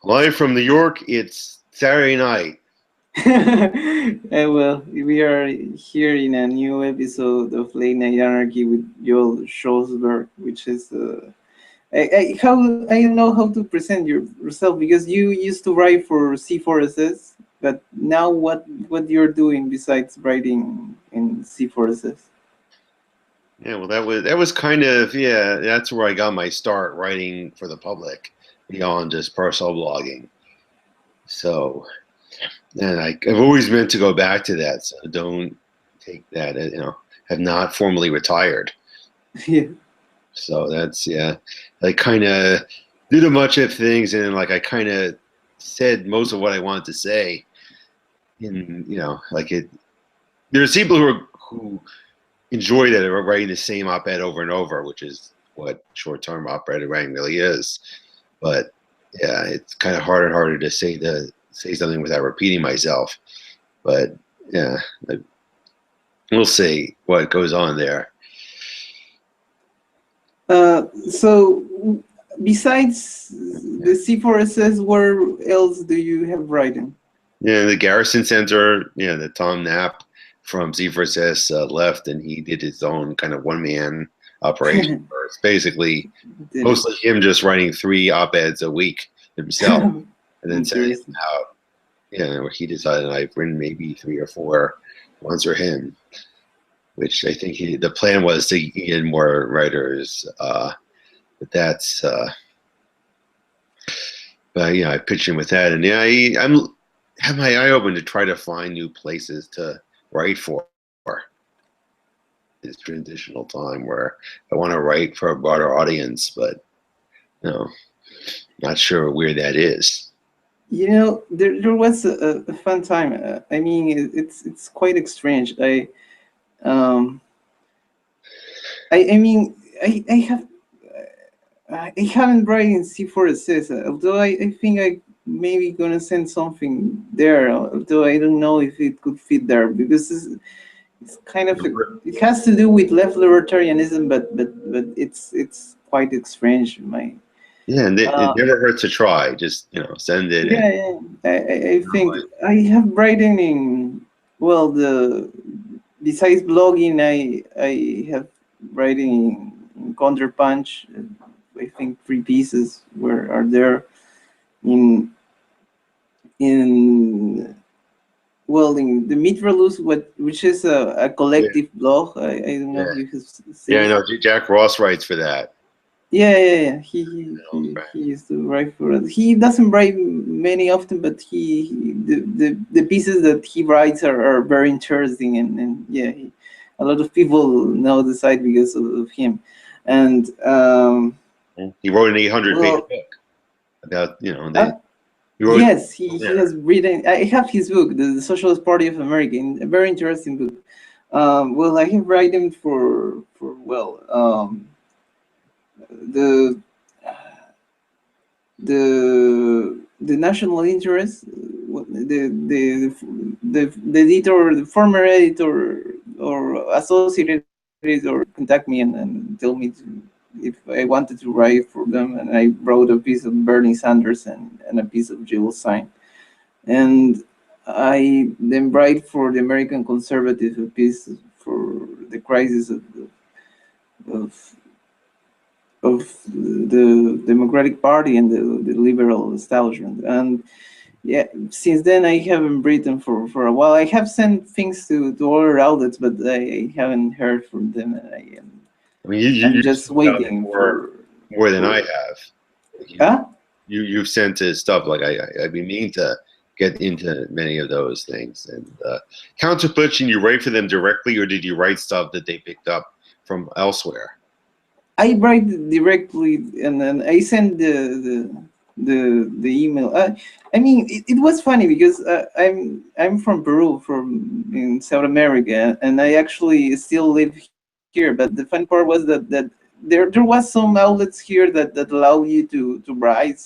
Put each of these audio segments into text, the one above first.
Live from New York, it's Saturday night. Well, we are here in a new episode of Late Night Anarchy with Joel Schlosberg, which is I don't know how to present yourself because you used to write for C4SS, but now what you're doing besides writing in C4SS? Yeah, well, that was kind of, yeah, that's where I got my start writing for the public beyond just personal blogging. So, and I've always meant to go back to that. So don't take that, have not formally retired. Yeah. So that's, yeah, I kind of did a bunch of things, and like I kind of said most of what I wanted to say. In like it, there's people who enjoy that are writing the same op-ed over and over, which is what short-term op-ed writing really is. But yeah, it's kind of harder and harder to say something without repeating myself. But yeah, we'll see what goes on there. So besides the C4SS, where else do you have writing? Yeah, the Garrison Center, yeah, the Tom Knapp from Z4S left, and he did his own kind of one-man operation. Where it's basically mostly him just writing 3 op-eds a week himself, and then sending them out. Yeah, where he decided I've written maybe 3 or 4 ones for him, which I think the plan was to get in more writers. But that's, but yeah, I pitched in with that, and yeah, I'm have my eye open to try to find new places to write for this transitional time where I want to write for a broader audience, but not sure where that is. There was a fun time. I mean, it's quite strange. Um, I mean, I have I haven't written in C4SS, although I think I maybe gonna send something there, although I don't know if it could fit there because it's kind of it has to do with left-libertarianism, but it's quite strange. Yeah, and it never hurts to try. Just send it. Yeah, I think I have writing in besides blogging, I have writing in Counterpunch. I think 3 pieces are there in in in the Mitralus, which is a collective blog. I don't know if you have seen. Yeah, I know. Jack Ross writes for that. Yeah. He used to write for us. He doesn't write many often, but the pieces that he writes are very interesting, and yeah, a lot of people know the site because of him. And he wrote an 800-page book about yes, he has written. I have his book, the Socialist Party of America, a very interesting book. I have written for the the national interest, the editor, the former editor or associated editor contact me and tell me if I wanted to write for them, and I wrote a piece of Bernie Sanders and a piece of Joel Stein, and I then write for the American Conservative a piece for the crisis of of the Democratic Party and the liberal establishment. And yeah, since then I haven't written for a while. I have sent things to other outlets, but I haven't heard from them. And I mean, I'm just waiting more than I have. Huh? You've sent to stuff like I've been meaning to get into many of those things. And Counterpunch, you write for them directly, or did you write stuff that they picked up from elsewhere? I write directly, and then I send the email. I mean, it was funny because I'm from Peru, from in South America, and I actually still live here. But the fun part was that there was some outlets here that allow you to write,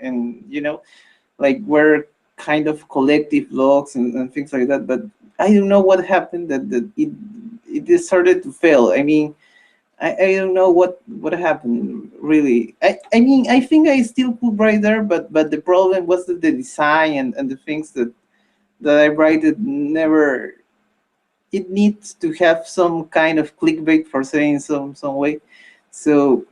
and like we're kind of collective blogs and things like that. But I don't know what happened that it started to fail. I mean, I don't know what happened really. I mean, I think I still could write there, but the problem was that the design and the things that I write it never. It needs to have some kind of clickbait for saying some way. So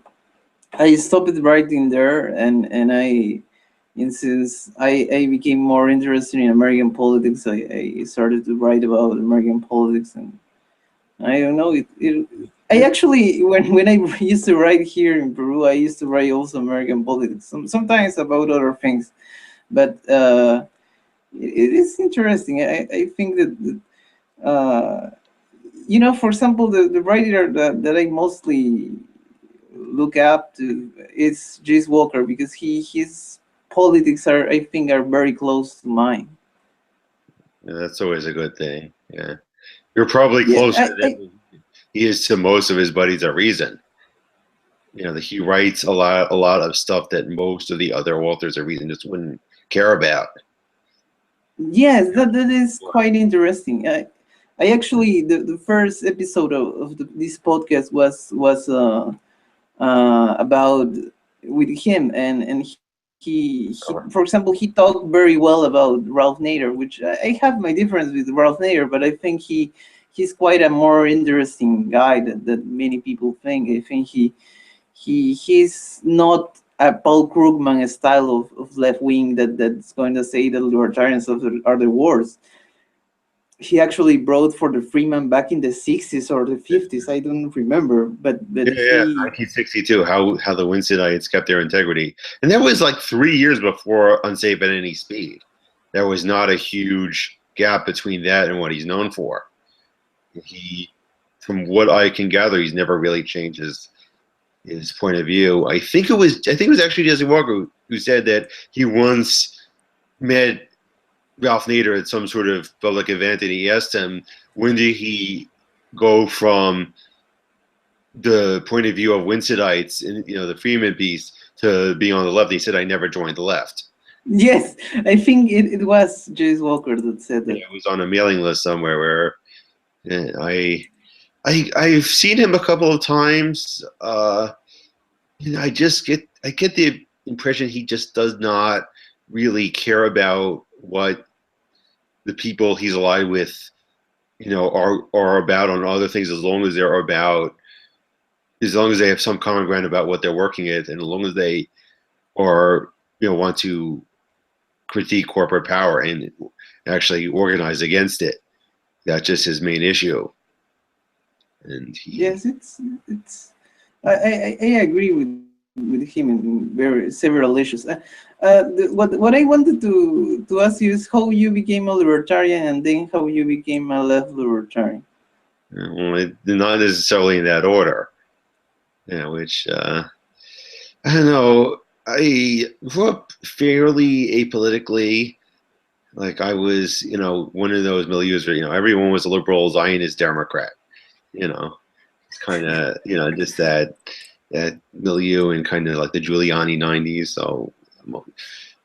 I stopped writing there, and and since I became more interested in American politics, I started to write about American politics, and I don't know it. I actually, when I used to write here in Peru, I used to write also American politics, sometimes about other things, but it is interesting. I think that for example, the writer that I mostly look up to is Jace Walker, because his politics are, I think, are very close to mine. Yeah, that's always a good thing. Yeah, you're probably Yeah, closer than he is to most of his buddies at Reason. That he writes a lot of stuff that most of the other authors at Reason just wouldn't care about. yes, that is quite interesting. I actually, the first episode of this podcast was about with him, and for example, he talked very well about Ralph Nader, which I have my difference with Ralph Nader, but I think he's quite a more interesting guy that many people think. I think he's not a Paul Krugman style of left wing that's going to say that libertarians are the worst. He actually wrote for the Freeman back in the 60s or the 50s. I don't remember, but Yeah, he 1962. How the Winsonites kept their integrity, and that was like 3 years before Unsafe at Any Speed. There was not a huge gap between that and what he's known for. From what I can gather, he's never really changed his point of view. I think it was actually Jesse Walker who said that he once met Ralph Nader at some sort of public event, and he asked him, when did he go from the point of view of Winsonites and the Freeman piece to being on the left? He said, I never joined the left. Yes, I think it was Jace Walker that said that. Yeah, it was on a mailing list somewhere where I've seen him a couple of times. I get the impression he just does not really care about what the people he's allied with, are about on other things, as long as they have some common ground about what they're working at, and as long as they are, want to critique corporate power and actually organize against it. That's just his main issue. And yes, it's I agree with him in several issues. What I wanted to ask you is how you became a libertarian, and then how you became a left libertarian. Well, not necessarily in that order. Which I don't know. I grew up fairly apolitically. Like I was, one of those milieus where everyone was a liberal, Zionist, Democrat. It's kind of just that milieu and kind of like the Giuliani '90s. So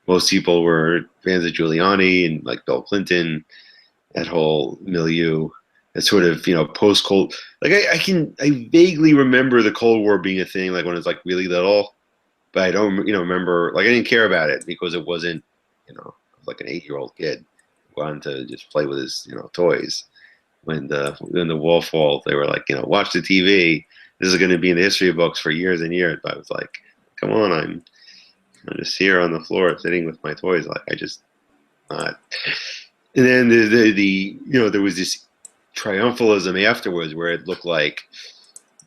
most people were fans of Giuliani and like Bill Clinton. That whole milieu. It's sort of post Cold. Like I vaguely remember the Cold War being a thing, like when I was like really little, but I don't remember, like I didn't care about it because it wasn't I was like an 8-year-old kid who wanted to just play with his toys. When the wall falls, they were like watch the TV. This is going to be in the history books for years and years. But I was like, come on, I'm just here on the floor sitting with my toys. Like I just not. And then the there was this triumphalism afterwards where it looked like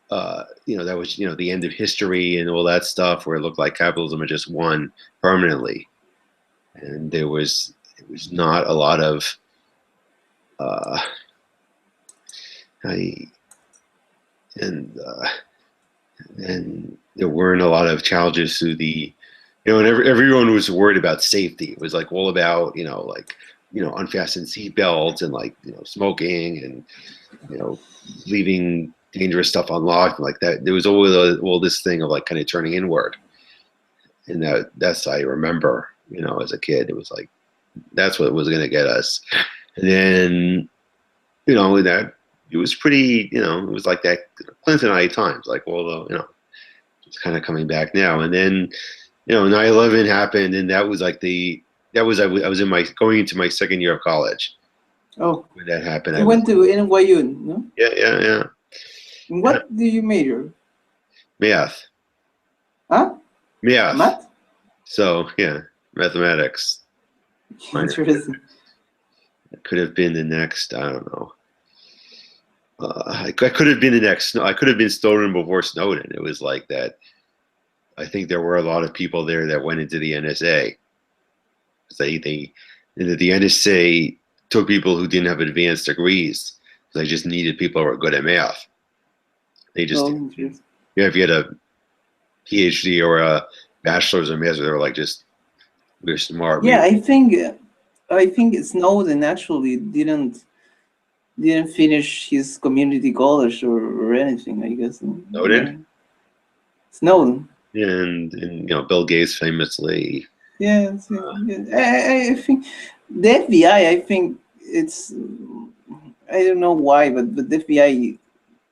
that was the end of history and all that stuff, where it looked like capitalism had just won permanently, and it was not a lot of and there weren't a lot of challenges to the and everyone was worried about safety. It was like all about unfastened seatbelts and smoking and leaving dangerous stuff unlocked like that. There was always all this thing of like kind of turning inward, and that's I remember as a kid. It was like that's what was going to get us, and then that it was pretty, you know, it was like that Clintonite times, like, although, you know, it's kind of coming back now. And then, you know, 9/11 happened, and that was like I was in my going into my second year of college Oh, when that happened. you went to NYU, no? Yeah. In what do you major? Math. Huh? Math. Math? So yeah, mathematics. Interesting. It could have been the next. I don't know. I could have been the next. I could have been Snowden before Snowden. It was like that. I think there were a lot of people there that went into the NSA. The NSA took people who didn't have advanced degrees. They just needed people who were good at math. They just, if you had a PhD or a bachelor's or master's, they were like just, we're smart. Yeah, I think Snowden actually didn't finish his community college or anything, I guess. Snowden? Yeah. Snowden. And you know, Bill Gates famously. Yes, I think the FBI, I think it's, I don't know why, but the FBI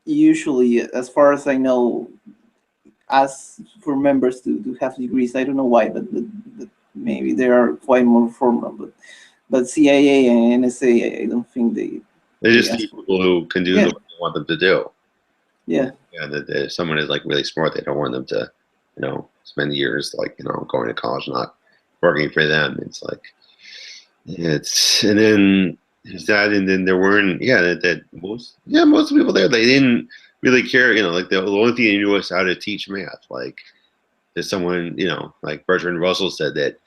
usually, as far as I know, asks for members to have degrees. I don't know why, but maybe they are quite more formal. But CIA and NSA, I don't think they just need people who can do what they want them to do. Yeah. Yeah, that if someone is like really smart, they don't want them to, you know, spend years like, you know, going to college, not working for them. It's like, and then there's that, and then there weren't, most people there, they didn't really care, you know, like the only thing they knew was how to teach math. Like there's someone, you know, like Bertrand Russell said that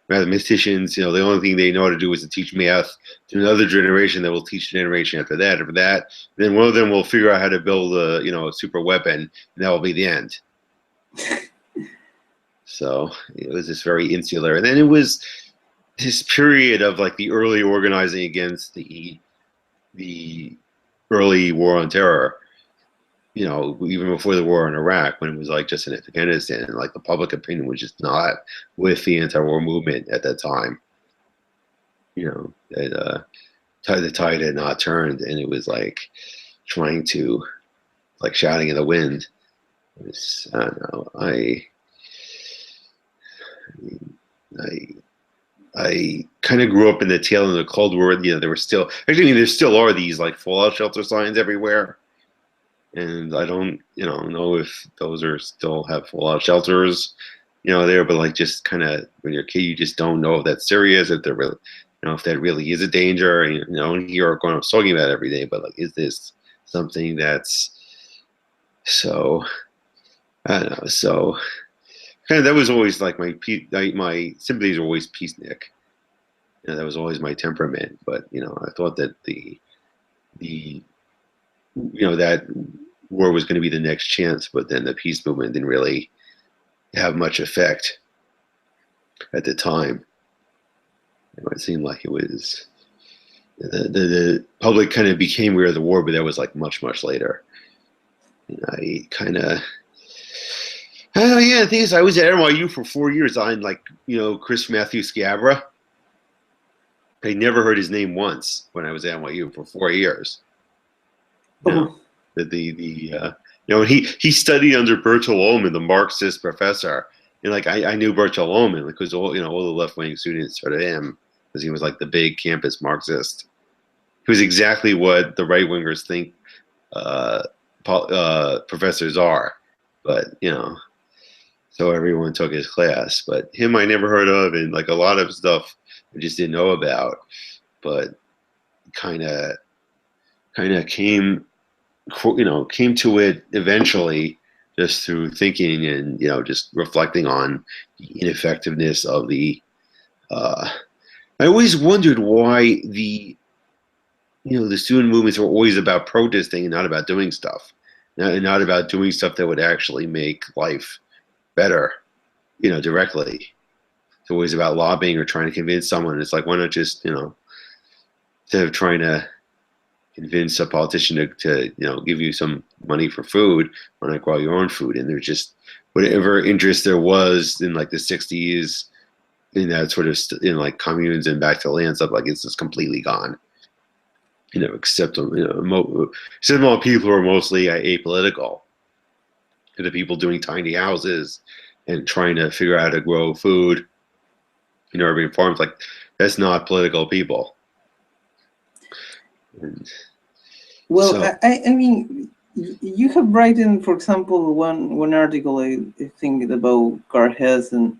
mathematicians, you know, the only thing they know how to do is to teach math to another generation that will teach the generation after that. After that, then one of them will figure out how to build a, you know, a super weapon, and that will be the end. So it was just very insular. And then it was this period of like the early organizing against the early war on terror, you know, even before the war in Iraq, when it was like just in Afghanistan, and like the public opinion was just not with the anti-war movement at that time. You know, that the tide had not turned, and it was like trying to, like shouting in the wind. It was, I don't know. I kind of grew up in the tail end of the Cold War. You know, there were still, actually, I mean, there still are these like fallout shelter signs everywhere. And I don't, you know if those are still have fallout shelters, you know, there, but like just kind of when you're a kid, you just don't know if that's serious, if they're really, you know, if that really is a danger. And, you know, you're going up talking about it every day, but like, is this something that's so, I don't know. So kind of, that was always like my sympathies were always peacenik. You know, that was always my temperament. But, you know, I thought that the you know, that war was going to be the next chance, but then the peace movement didn't really have much effect at the time. You know, it seemed like it was the public kind of became aware of the war, but that was like much later. And I kind of, the thing is, I was at NYU for 4 years on, like, you know, Chris Matthew Scabra. I never heard his name once when I was at NYU for 4 years. You know, you know, he studied under Bertil Ohlman, the Marxist professor, and like I knew Bertil Ohlman because all the left-wing students heard of him because he was like the big campus Marxist. He was exactly what the right-wingers think professors are, but you know, so everyone took his class. But him I never heard of, and like a lot of stuff I just didn't know about, but kind of came to it eventually just through thinking and, you know, just reflecting on the ineffectiveness of the I always wondered why the student movements were always about protesting and not about doing stuff, and not about doing stuff that would actually make life better, you know, directly. It's always about lobbying or trying to convince someone. It's like, why not just, you know, instead of trying to convince a politician to you know, give you some money for food, why not grow your own food? And there's just whatever interest there was in like the 60s in that sort of in like communes and back to land stuff, like it's just completely gone. except except among people who are mostly apolitical, the people doing tiny houses and trying to figure out how to grow food in urban farms. Like, that's not political people. And Well, so, I mean, you have written, for example, one article I think about Garhes, and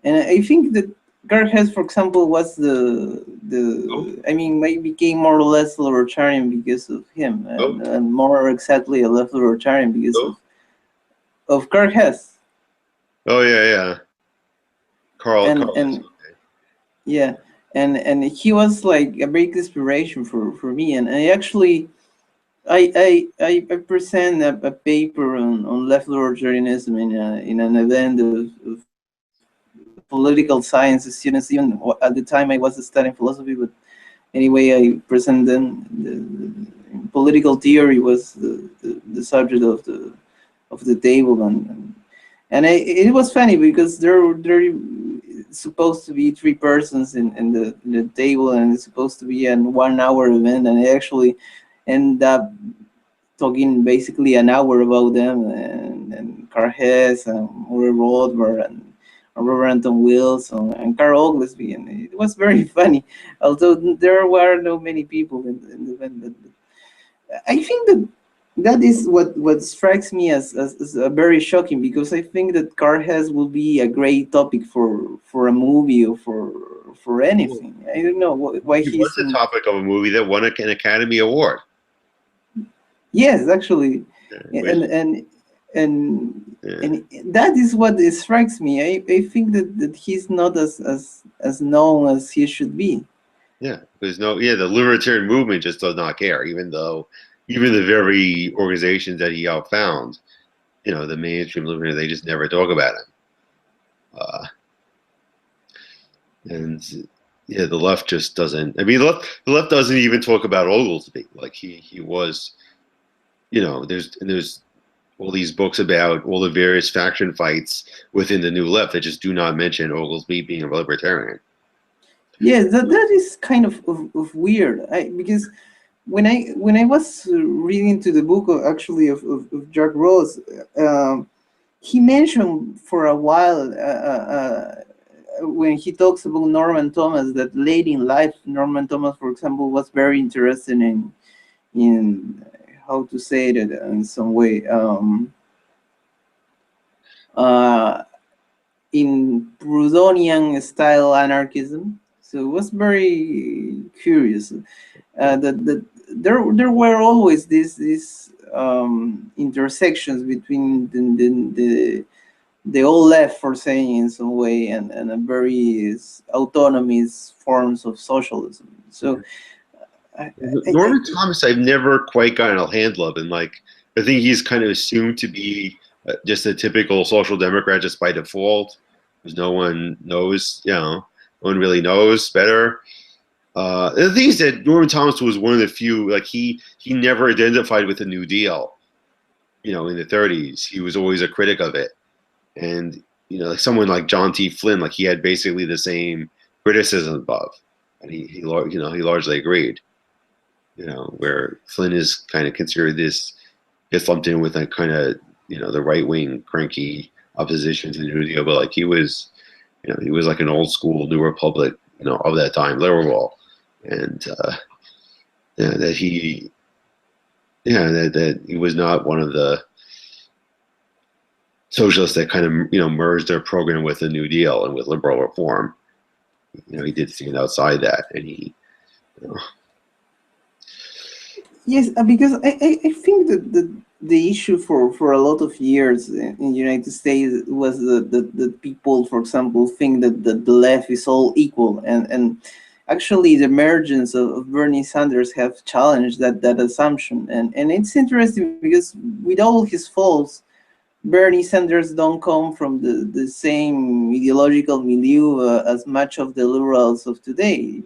I think that Garhes, for example, was oh, I mean, became more or less libertarian because of him, oh, and more exactly a left libertarian because oh, of Garhes, oh, yeah, yeah. Carlos. and yeah, and he was like a big inspiration for me, and I actually. I present a paper on left libertarianism in an event of political science students. Even at the time I was studying philosophy, but anyway, I present them political theory was the subject of the table, and it was funny because there supposed to be three persons in the table, and it's supposed to be a 1 hour event, and I actually end up talking basically an hour about them, and Carhes and Murray Rothbard and Robert Anton Wilson and Carl Oglesby, and it was very funny. Although there were no many people in the event, but I think that that is what strikes me as very shocking, because I think that Carhes will be a great topic for a movie or for anything. I don't know why He was he's the in. topic of a movie that won an Academy Award. Yes, actually, Which, and and and yeah, and that is what it strikes me. I think that he's not as known as he should be. yeah. There's no, yeah. The libertarian movement just does not care, even the very organizations that he outfound, the mainstream libertarian, they just never talk about him. Uh, and yeah, the left just doesn't. I mean, the left doesn't even talk about Oglesby. Like, he was, there's all these books about all the various faction fights within the new left that just do not mention Oglesby being a libertarian. Yeah, that is kind of weird. Because when I was reading to the book actually of Jack Ross, he mentioned for a while when he talks about Norman Thomas, that late in life Norman Thomas, for example, was very interested in how to say it in some way, uh, in Proudhonian style anarchism. So it was very curious that there were always these intersections between the old left, for saying in some way, and a very autonomous forms of socialism. So I, I, Norman Thomas, I've never quite gotten a handle of, and like, I think he's kind of assumed to be just a typical social democrat just by default, because no one knows, no one really knows better. The thing is that Norman Thomas was one of the few, like, he never identified with the New Deal. In the 30s, he was always a critic of it, and like someone like John T. Flynn, like, he had basically the same criticism above, and he largely agreed. Where Flynn is kind of considered this, gets lumped in with that kind of, the right wing cranky opposition to the New Deal, but like, he was like an old school New Republic, of that time, liberal, and yeah, that he was not one of the socialists that kind of merged their program with the New Deal and with liberal reform. He did stand outside that, and he. yes, because I think that the issue for a lot of years in the United States was that people, for example, think that the left is all equal, and actually the emergence of Bernie Sanders have challenged that assumption, and it's interesting because with all his faults, Bernie Sanders don't come from the same ideological milieu as much of the liberals of today.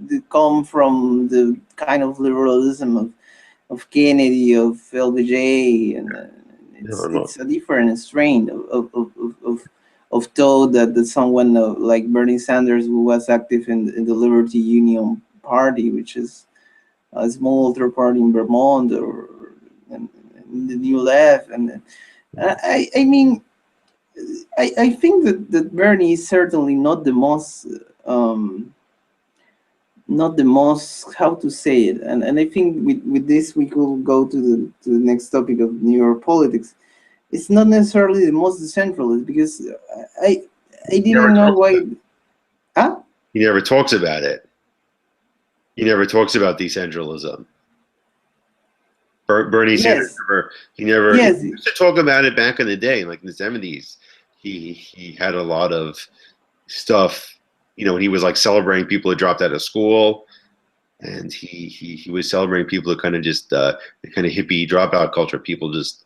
They come from the kind of liberalism of Kennedy, of LBJ, and it's a different strain of thought that someone like Bernie Sanders, who was active in the Liberty Union Party, which is a small alter party in Vermont or and the New Left, and I mean, I think that Bernie is certainly not the most how to say it, and I think with this we could go to the next topic of New York politics. It's not necessarily the most decentralized, because I didn't know why. Huh? He never talks about it. He never talks about decentralism. Bernie Sanders he used to talk about it back in the day, like in the 70s. He had a lot of stuff, you know, when he was like celebrating people who dropped out of school, and he was celebrating people who kind of just the kind of hippie dropout culture, people just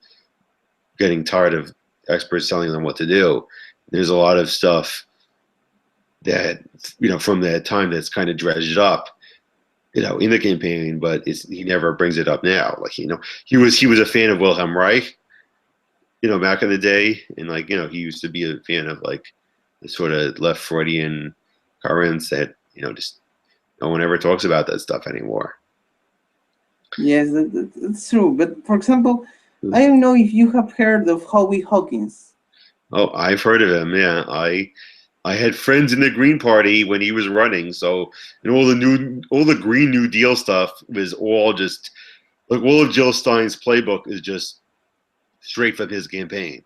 getting tired of experts telling them what to do. There's a lot of stuff that, you know, from that time that's kind of dredged up, you know, in the campaign, but he never brings it up now. Like, you know, he was a fan of Wilhelm Reich, you know, back in the day, and like, you know, he used to be a fan of like the sort of left Freudian currents that, you know, just no one ever talks about that stuff anymore. Yes, that's true. But for example, I don't know if you have heard of Howie Hawkins. Oh, I've heard of him. Yeah, I had friends in the Green Party when he was running, so, and all the Green New Deal stuff was all just like all of Jill Stein's playbook is just straight from his campaign.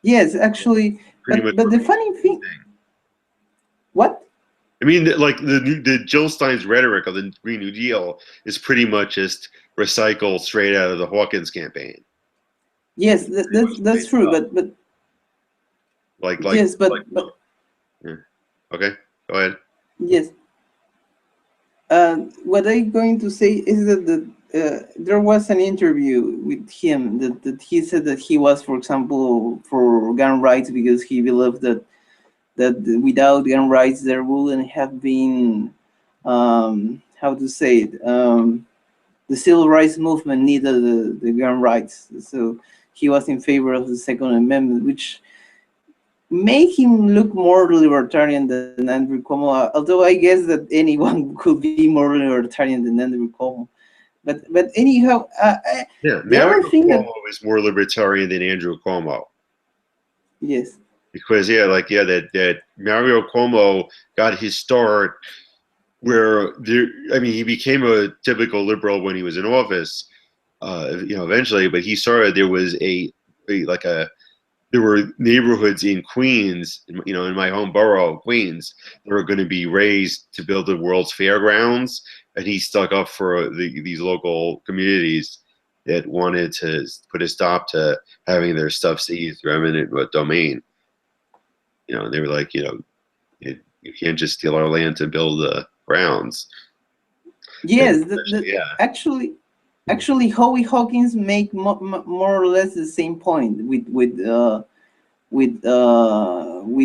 Yes, actually, but the funny thing, what? I mean, like the Jill Stein's rhetoric of the Green New Deal is pretty much just recycled straight out of the Hawkins campaign. Yes, that's true, but yes, but yeah. Okay, go ahead. Yes. What I'm going to say is that there was an interview with him that he said that he was, for example, for gun rights because he believed that without gun rights there wouldn't have been how to say it, the civil rights movement needed the gun rights. So he was in favor of the Second Amendment, which make him look more libertarian than Andrew Cuomo, although I guess that anyone could be more libertarian than Andrew Cuomo. But anyhow, yeah, Mario Cuomo is more libertarian than Andrew Cuomo. Yes. Because that Mario Cuomo got his start where he became a typical liberal when he was in office, you know, eventually. But he started, there was there were neighborhoods in Queens, you know, in my home borough, Queens, that were going to be raised to build the world's fairgrounds, and he stuck up for these local communities that wanted to put a stop to having their stuff seized through eminent domain. You know, and they were like, you know, you can't just steal our land to build the grounds. Yes, actually, Howie Hawkins make more or less the same point with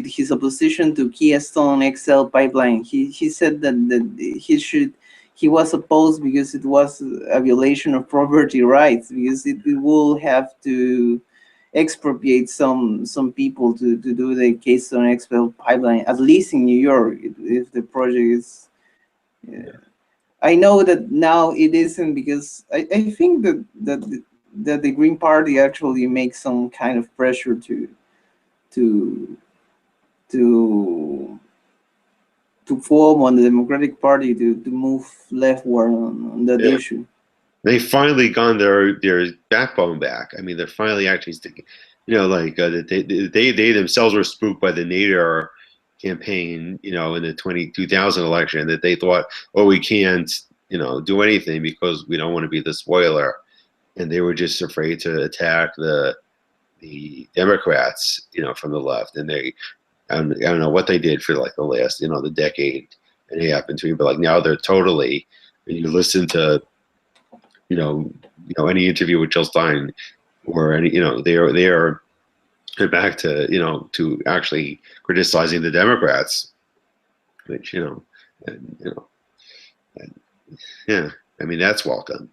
his opposition to Keystone XL pipeline. He said that he was opposed because it was a violation of property rights, because it will have to expropriate some people to do the Keystone XL pipeline, at least in New York, if the project is. I know that now it isn't, because I think that the Green Party actually makes some kind of pressure to form on the Democratic Party to move leftward on that issue. They finally gone their backbone back. I mean, they're finally actually sticking. You know, like they themselves were spooked by the Nader campaign, you know, in the 2000 election, that they thought, oh, we can't, you know, do anything because we don't want to be the spoiler, and they were just afraid to attack the Democrats, you know, from the left, and I don't know what they did for like the last, you know, the decade and a half between, but like now they're totally. When you listen to, you know, any interview with Jill Stein or any, you know, they are back to, you know, to actually criticizing the Democrats, which, you know, yeah, I mean, that's welcome.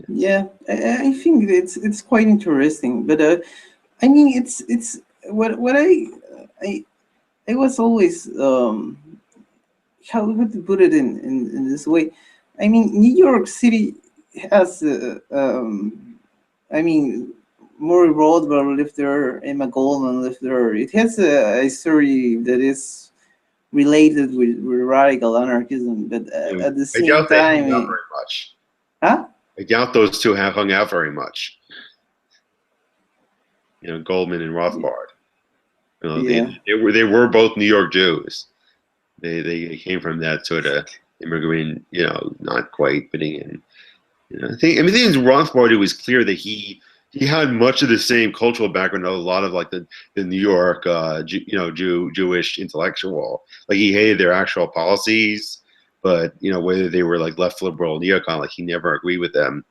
Yeah, I think it's quite interesting, but I mean, it's what I was always how to put it in this way. I mean, New York City has I mean, Murray Rothbard lived there, Emma Goldman lived there. It has a history that is related with radical anarchism, but at the I same doubt they hung out time, very much. huh? I doubt those two have hung out very much. You know, Goldman and Rothbard. You know, Yeah. they were both New York Jews. They came from that sort of immigrant, you know, not quite fitting in. You know, I mean, the thing is, Rothbard, it was clear that he had much of the same cultural background of a lot of like the New York, Jewish intellectual. Like he hated their actual policies, but you know, whether they were like left liberal, neocon, like he never agreed with them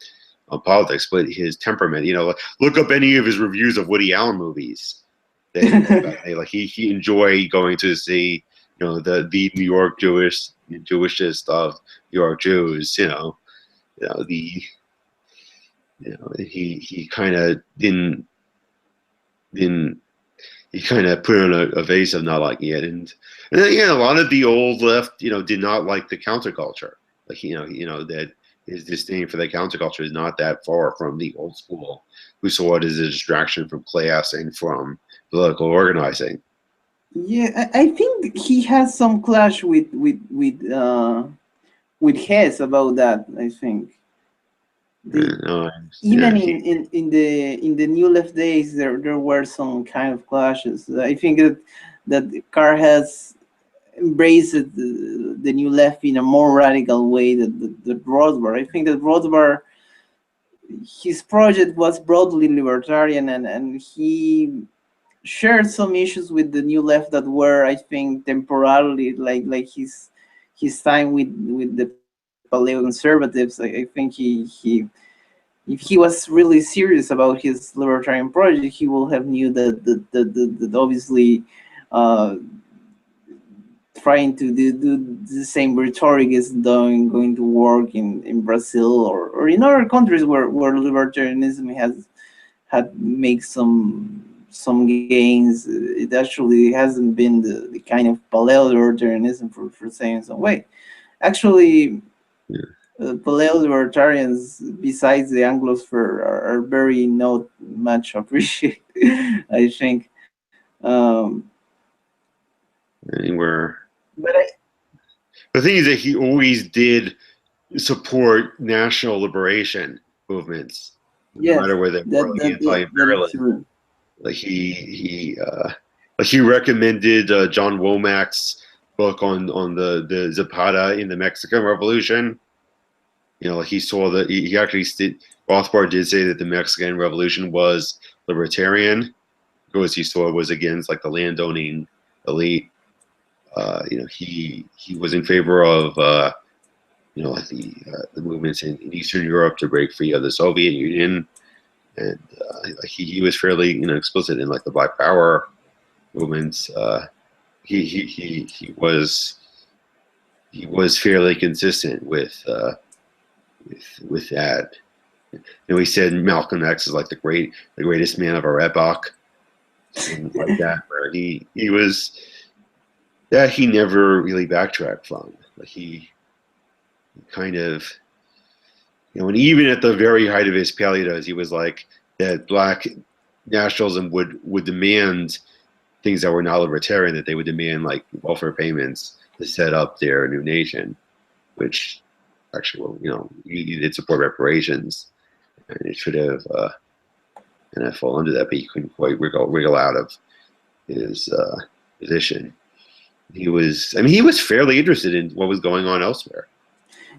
on politics. But his temperament, you know, look up any of his reviews of Woody Allen movies. Like he enjoyed going to see, you know, the New York Jewish stuff, New York Jews, you know, he kind of didn't he kind of put on a vase of not liking it, and then again, a lot of the old left, you know, did not like the counterculture. Like you know that his disdain for the counterculture is not that far from the old school, who saw it as a distraction from class and from political organizing. Yeah, I think he has some clash with Hess about that. I think the even in the New Left days there were some kind of clashes. I think that Carr has embraced the New Left in a more radical way than Rothbard. I think that Rothbard, his project was broadly libertarian, and he shared some issues with the New Left that were, I think, temporarily like his time with the paleoconservatives. I think he if he was really serious about his libertarian project, he will have knew that obviously trying to do the same rhetoric is going to work in Brazil or in other countries where libertarianism has had made some gains. It actually hasn't been the kind of paleo-libertarianism for saying some way. Actually, paleo-libertarians, besides the Anglosphere, are very not much appreciated, I think. Anywhere. But The thing is that he always did support national liberation movements, no matter where they were, like anti-imperialist. Like he recommended John Womack's book on the Zapata in the Mexican Revolution. You know, like he saw that he actually Rothbard did say that the Mexican Revolution was libertarian because he saw it was against like the landowning elite. You know, he was in favor of you know, like the movements in Eastern Europe to break free of the Soviet Union, and he was fairly, you know, explicit in like the Black Power movements. He was fairly consistent with that. You know, he said Malcolm X is like the greatest man of our epoch, and like that. Where he was that he never really backtracked from. Like he kind of, you know, and even at the very height of his paleotas, he was like that black nationalism would demand things that were not libertarian, that they would demand like welfare payments to set up their new nation, which actually, well, you know, he did support reparations, and it should have and I fall under that, but he couldn't quite wriggle out of his position. He was fairly interested in what was going on elsewhere.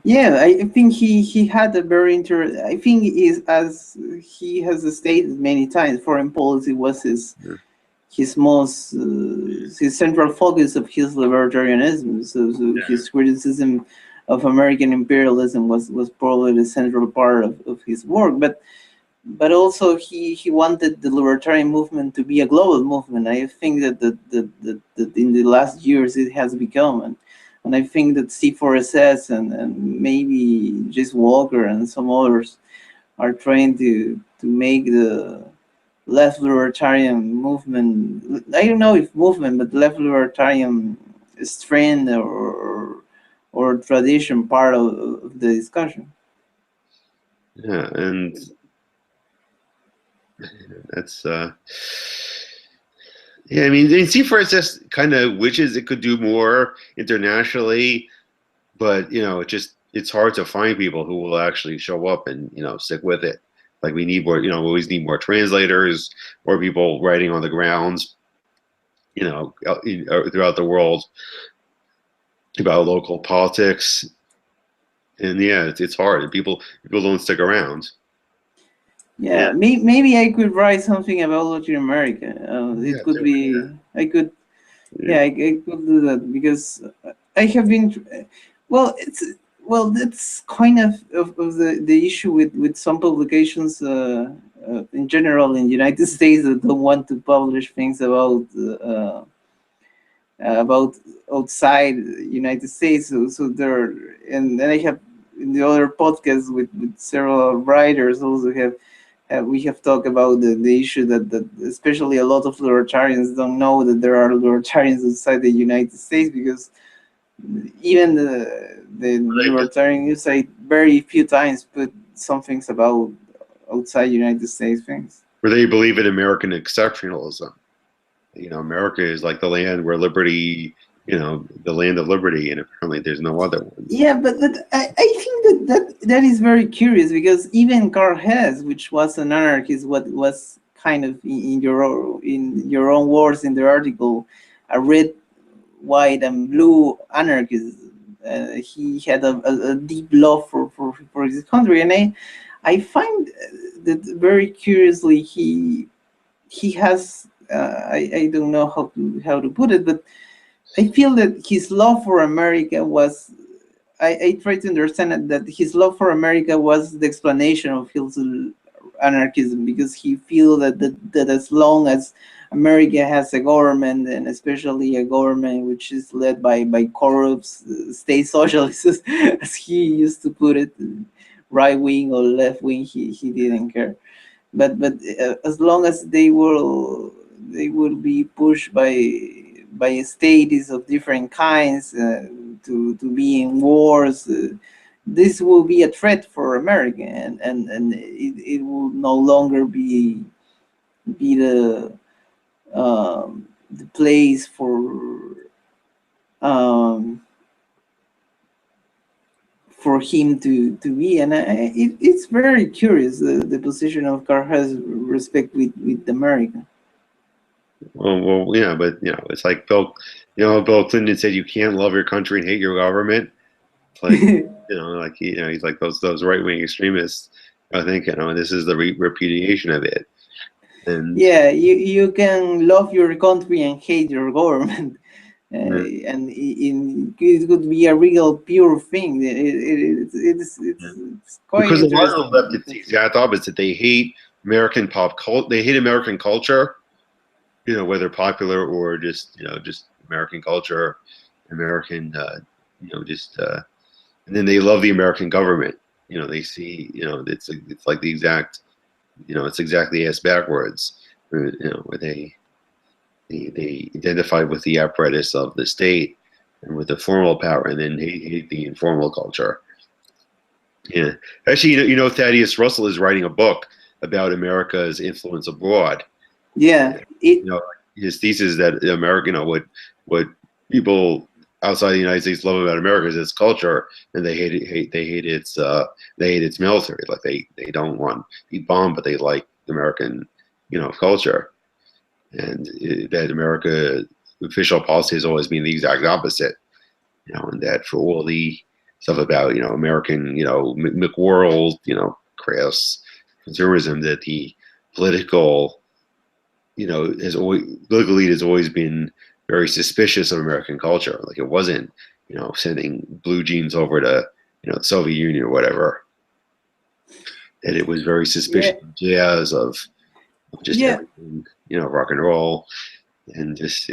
Yeah, I think he had a very I think as he has stated many times, foreign policy was his most his central focus of his libertarianism. So his criticism of American imperialism was probably the central part of his work. But also he wanted the libertarian movement to be a global movement. I think that in the last years it has become, and I think that C4SS and maybe Jess Walker and some others are trying to make the left libertarian movement, I don't know if movement, but left libertarian strand or or tradition part of the discussion. Yeah, and that's yeah. I mean, C4 just kind of wishes it could do more internationally, but it's hard to find people who will actually show up and stick with it. Like we need more. We always need more translators, more people writing on the grounds. Throughout the world about local politics, and yeah, it's hard, and people don't stick around. Yeah, maybe I could write something about Latin America. It could be. Yeah. I could. Yeah, I could do that because I have been. Well, that's kind of the issue with some publications in general in the United States that don't want to publish things about outside United States. So there, and then I have in the other podcasts with several writers also we have talked about the issue that especially a lot of libertarians don't know that there are libertarians outside the United States, because even the libertarian news site very few times put some things about outside United States things. Where they believe in American exceptionalism. America is like the land where liberty, the land of liberty, and apparently there's no other ones. Yeah, but I think that is very curious, because even Karl Hess, which was an anarchist, what was kind of in your own words in the article, a red, white, and blue anarchist. He had a deep love for his country, and I find that very curiously he has I don't know how to put it, but I feel that his love for America was, I try to understand that his love for America was the explanation of his anarchism, because he feels that as long as America has a government, and especially a government which is led by corrupt state socialists, as he used to put it, right wing or left wing, he didn't care. But as long as they will be pushed by states of different kinds to be in wars, this will be a threat for America, and it will no longer be the place for him to be. And it's very curious, the position of Karl Hess respect with America. Well, yeah, but it's like Bill Clinton said, you can't love your country and hate your government. Like like he's like those right wing extremists. I think and this is the repudiation of it. And yeah, you can love your country and hate your government. And it could be a real pure thing. It's quite because a lot of interesting. the left, it's the exact opposite. They hate American pop culture. They hate American culture. Whether popular or just American culture, American and then they love the American government. They see it's like the exact it's exactly ass backwards. Where they identify with the apparatus of the state and with the formal power, and then hate the informal culture. Yeah, actually, Thaddeus Russell is writing a book about America's influence abroad. Yeah, his thesis that America, what people outside the United States love about America is its culture, and they hate its military. Like they don't want to be bombed, but they like American, culture. And that America official policy has always been the exact opposite, and that for all the stuff about American, McWorld, crass consumerism, that the political political elite has always been very suspicious of American culture. Like it wasn't sending blue jeans over to the Soviet Union or whatever. And it was very suspicious of jazz, of just everything, rock and roll, and just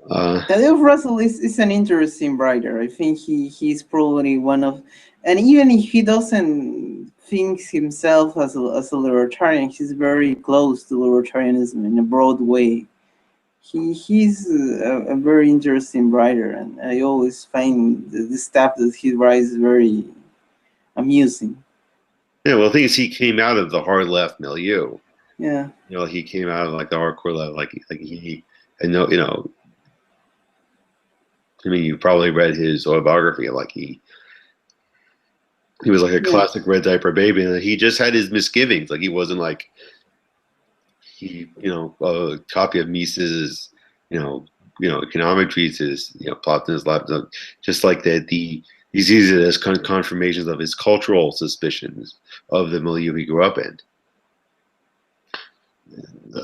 Thaddeus Russell is an interesting writer. I think he's probably one of, and even if he doesn't think himself as a libertarian, he's very close to libertarianism in a broad way. he's a very interesting writer, and I always find the stuff that he writes very amusing. Yeah, well, the thing is, he came out of the hard left milieu. Yeah. You know, he came out of like the hardcore left, like he, I know, you know, I mean, you probably read his autobiography. Like he was like a Yeah. classic red diaper baby, and he just had his misgivings. Like he wasn't like he, you know, a copy of Mises's, economic treatises, plopped in his lap. Just like that, he sees it as confirmations of his cultural suspicions of the milieu he grew up in. And,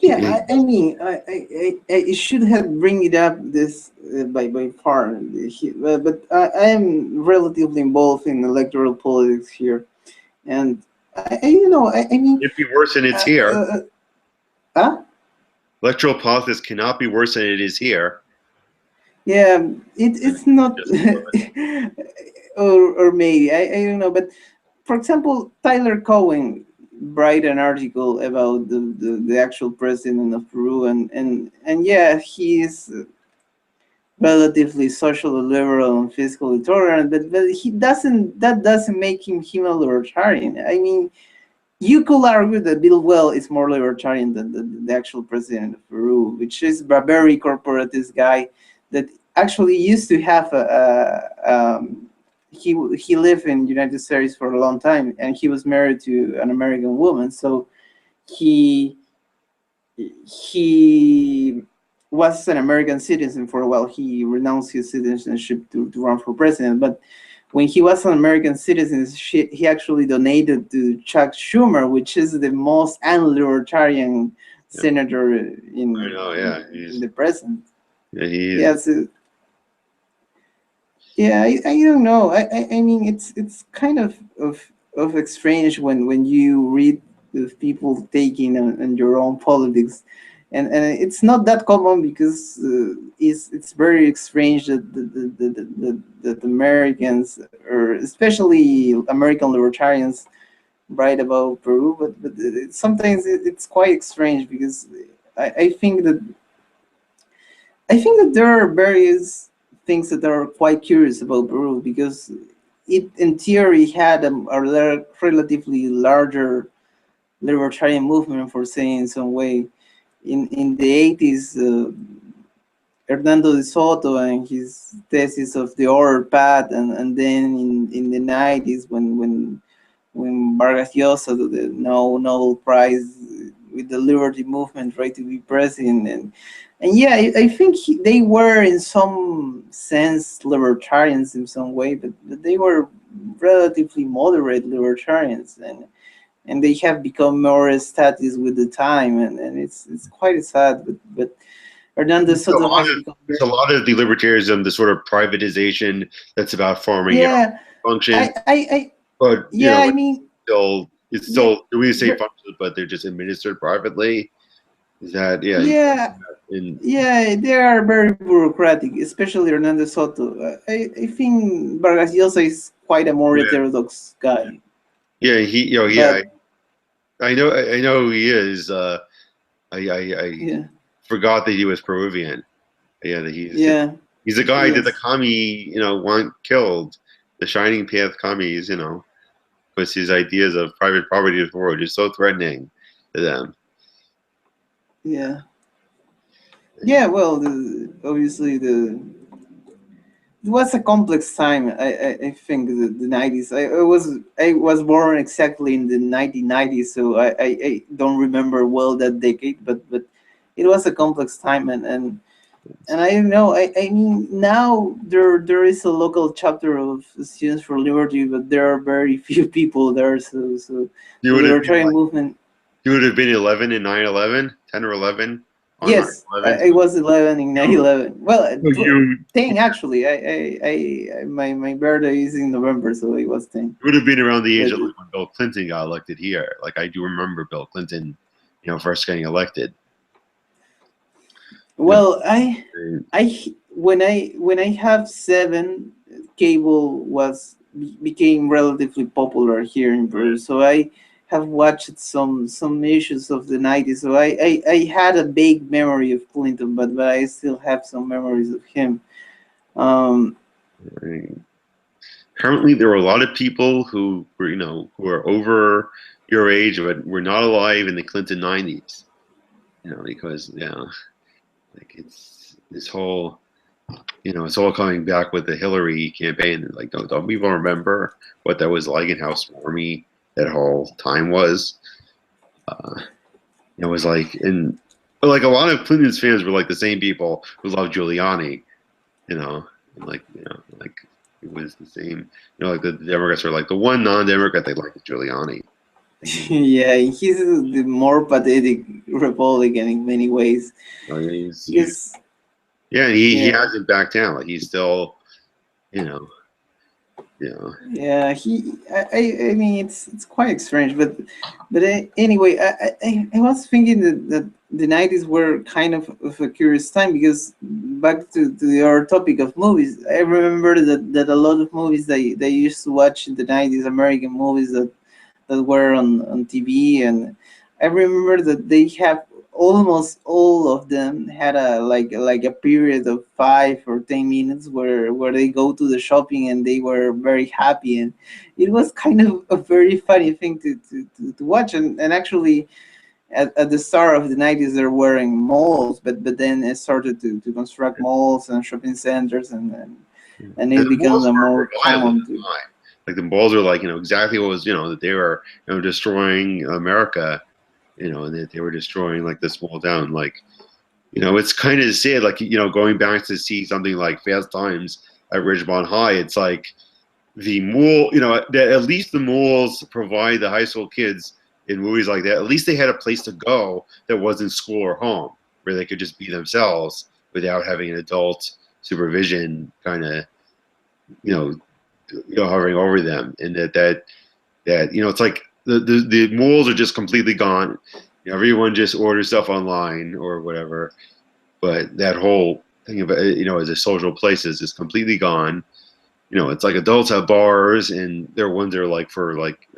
Yeah, I mean, I should have bring it up this by far, but I am relatively involved in electoral politics here, and I mean, it'd be worse than it's here. Huh? Electoral politics cannot be worse than it is here. Yeah, it's not, or maybe I don't know, but for example, Tyler Cowen write an article about the actual president of Peru, and yeah, he is relatively socially liberal and fiscally tolerant, but that doesn't make him a libertarian. I mean, you could argue that Bill Well is more libertarian than the actual president of Peru, which is a very corporatist guy that actually used to have he lived in the United States for a long time, and he was married to an American woman, so he he was an American citizen for a while. He renounced his citizenship to run for president, but when he was an American citizen, he actually donated to Chuck Schumer, which is the most un-libertarian senator in the present. Yeah, he is. Yeah, so, yeah, I don't know. I mean, it's kind of strange when you read the people taking on your own politics, and it's not that common because it's very strange that that Americans, or especially American libertarians, write about Peru, but sometimes it's quite strange because I think that there are various things that are quite curious about Peru, because it in theory had a relatively larger libertarian movement, for saying in some way. In the 80s, Hernando de Soto and his thesis of the order path, and then in the 90s when Vargas Llosa, the Nobel Prize with the Liberty Movement, tried to be president, and yeah, I think they were in some sense libertarians in some way, but they were relatively moderate libertarians, and they have become more status with the time, and it's quite sad, but Hernando Soto has become There's a lot of the libertarianism, the sort of privatization that's about forming functions. But yeah, I mean, it's still we say functions, but they're just administered privately. Is that yeah, they are very bureaucratic, especially Hernando Soto. I think Vargas Llosa is quite a more heterodox guy. Yeah, I know who he is. I forgot that he was Peruvian. Yeah, he's the guy that the commie want killed. The Shining Path commies, because his ideas of private property is were just so threatening to them. Yeah. Yeah, well, obviously it was a complex time. I think the 90s. I was born exactly in the 1990s, so I don't remember well that decade, but it was a complex time, and I don't know. I mean, now there is a local chapter of Students for Liberty, but there are very few people there. So the libertarian movement. You would have been 11 in 9/11, 10 or 11. Yes, I was 11 in 9/11. Well, 10 actually. My birthday is in November, so it was 10. You would have been around the age of when Bill Clinton got elected here. Like I do remember Bill Clinton, first getting elected. Well, when I have 7, cable became relatively popular here in Peru, so I have watched some issues of the 90s, so I had a vague memory of Clinton, but I still have some memories of him. Right. Currently, there were a lot of people who were, who are over your age, but were not alive in the Clinton 90s. Because like it's this whole, it's all coming back with the Hillary campaign. Like, don't people remember what that was like and how swarmy that whole time was? It was like, but like a lot of Clinton's fans were like the same people who loved Giuliani, like it was the same. Like the Democrats were like the one non-Democrat they liked was Giuliani. Yeah, he's the more pathetic Republican in many ways. Yeah, he hasn't backed down. Like he's still, Yeah, I mean it's quite strange, but anyway, I was thinking that the 90s were kind of a curious time, because back to our topic of movies, I remember that a lot of movies they used to watch in the 90s, American movies that were on TV, and I remember that they have almost all of them had a like a period of 5 or 10 minutes where they go to the shopping and they were very happy, and it was kind of a very funny thing to watch, and actually at the start of the 90s there were in malls, but then it started to construct malls and shopping centers, and it becomes a more common to, like the balls are like exactly what was that they were destroying America, and that they were destroying like the small town. Like it's kind of sad, like going back to see something like Fast Times at Ridgemont High. It's like the mall, that at least the malls provide the high school kids in movies like that. At least they had a place to go that wasn't school or home, where they could just be themselves without having an adult supervision kind of hovering over them. And that it's like the malls are just completely gone. Everyone just orders stuff online or whatever, but that whole thing about as a social place is just completely gone. It's like adults have bars, and they're ones that are like for like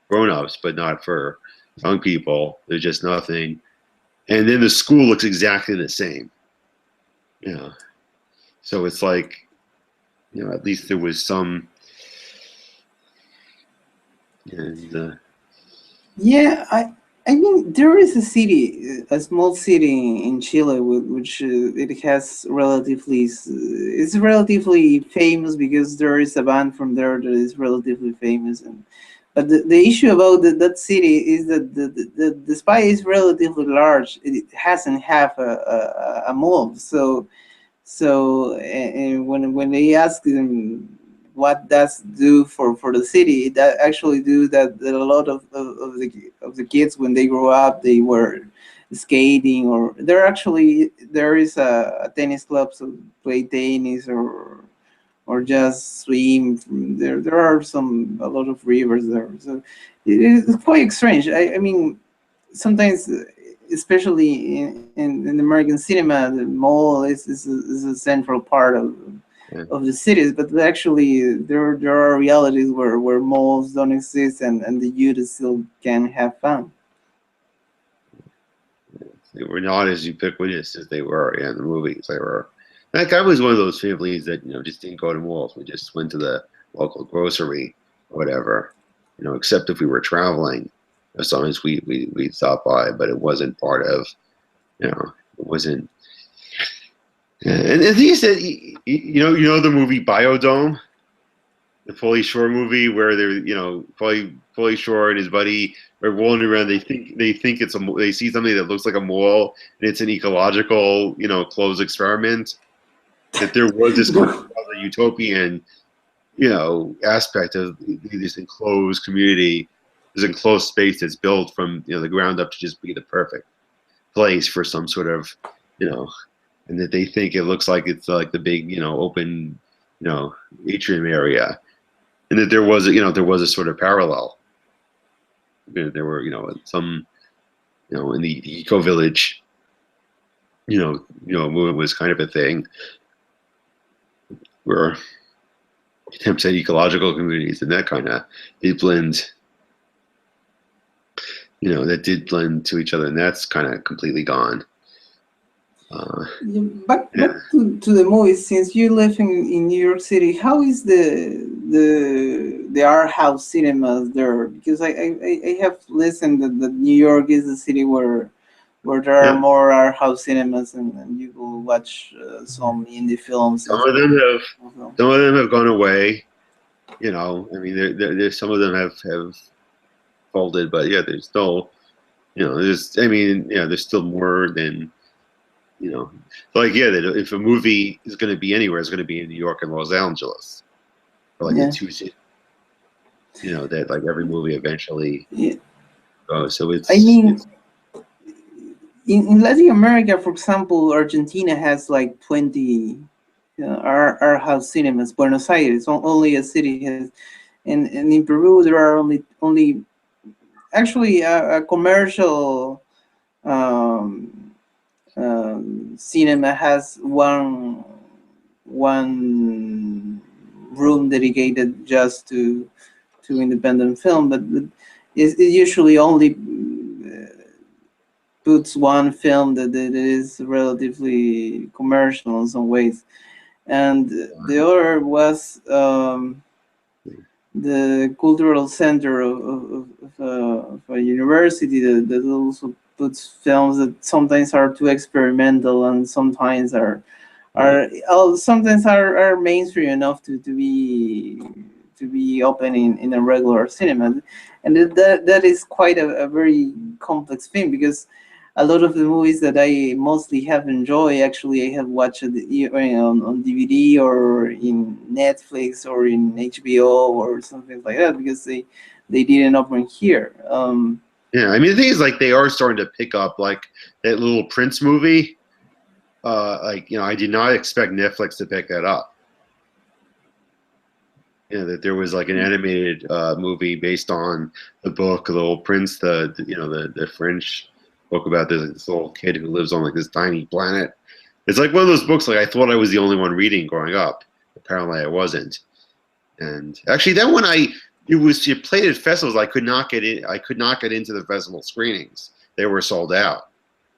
grown-ups, but not for young people. There's just nothing. And then the school looks exactly the same. So it's like at least there was some. And yeah, I mean, there is a city, a small city in Chile, which it has it's relatively famous because there is a band from there that is relatively famous, and but the issue about that city is that despite it's relatively large, it hasn't have a mall. And when they ask them what does do for the city, that actually do that a lot of the kids when they grow up they were skating, or there is a tennis club, so play tennis or just swim. There are a lot of rivers there, so it's quite strange. I mean, sometimes, especially in American cinema, the mall is a central part of the cities, but actually there are realities where malls don't exist, and the youth still can have fun. They were not as ubiquitous as they were in the movies. They were. Like I was one of those families that just didn't go to malls. We just went to the local grocery or whatever. Except if we were traveling. Sometimes we stopped by, but it wasn't part of. It wasn't. And the thing is that the movie Biodome, the Pauly Shore movie, where they're Pauly Shore and his buddy are rolling around. They think they see something that looks like a mall, and it's an ecological closed experiment. That there was this kind of utopian aspect of this enclosed community, this enclosed space that's built from the ground up to just be the perfect place for some sort of and that they think it looks like it's like the big open atrium area, and that there was a sort of parallel. There were some in the eco village movement was kind of a thing where attempts at ecological communities, and that kind of they blend that did blend to each other, and that's kind of completely gone. Back to the movies. Since you live in New York City, how is the art house cinemas there? Because I have listened that New York is the city where there are Yeah. more art house cinemas, and you will watch some indie films. Some of them have gone away. I mean, there's some of them have folded, but yeah, there's still, there's still more than, like, yeah, that if a movie is going to be anywhere, it's going to be in New York and Los Angeles, or like the two cities, that like every movie eventually goes. So it's. I mean, in Latin America, for example, Argentina has like 20 art house cinemas. Buenos Aires, only a city has, and in Peru there are only actually a commercial cinema has one room dedicated just to independent film, but it usually only puts one film that is relatively commercial in some ways, and the other was the cultural center of a university that also puts films that sometimes are too experimental and sometimes are sometimes are mainstream enough to be open in a regular cinema, and that is quite a very complex thing, because a lot of the movies that I mostly have enjoyed, actually I have watched on DVD or in Netflix or in HBO or something like that, because they didn't open here. Yeah, I mean, the thing is, like, they are starting to pick up, like, that little Prince movie. I did not expect Netflix to pick that up. That there was like an animated movie based on the book, The Little Prince, the French book about this little kid who lives on like this tiny planet. It's like one of those books, like I thought I was the only one reading growing up. Apparently I wasn't. And actually that one it played at festivals. I could not get in. I could not get into the festival screenings. They were sold out.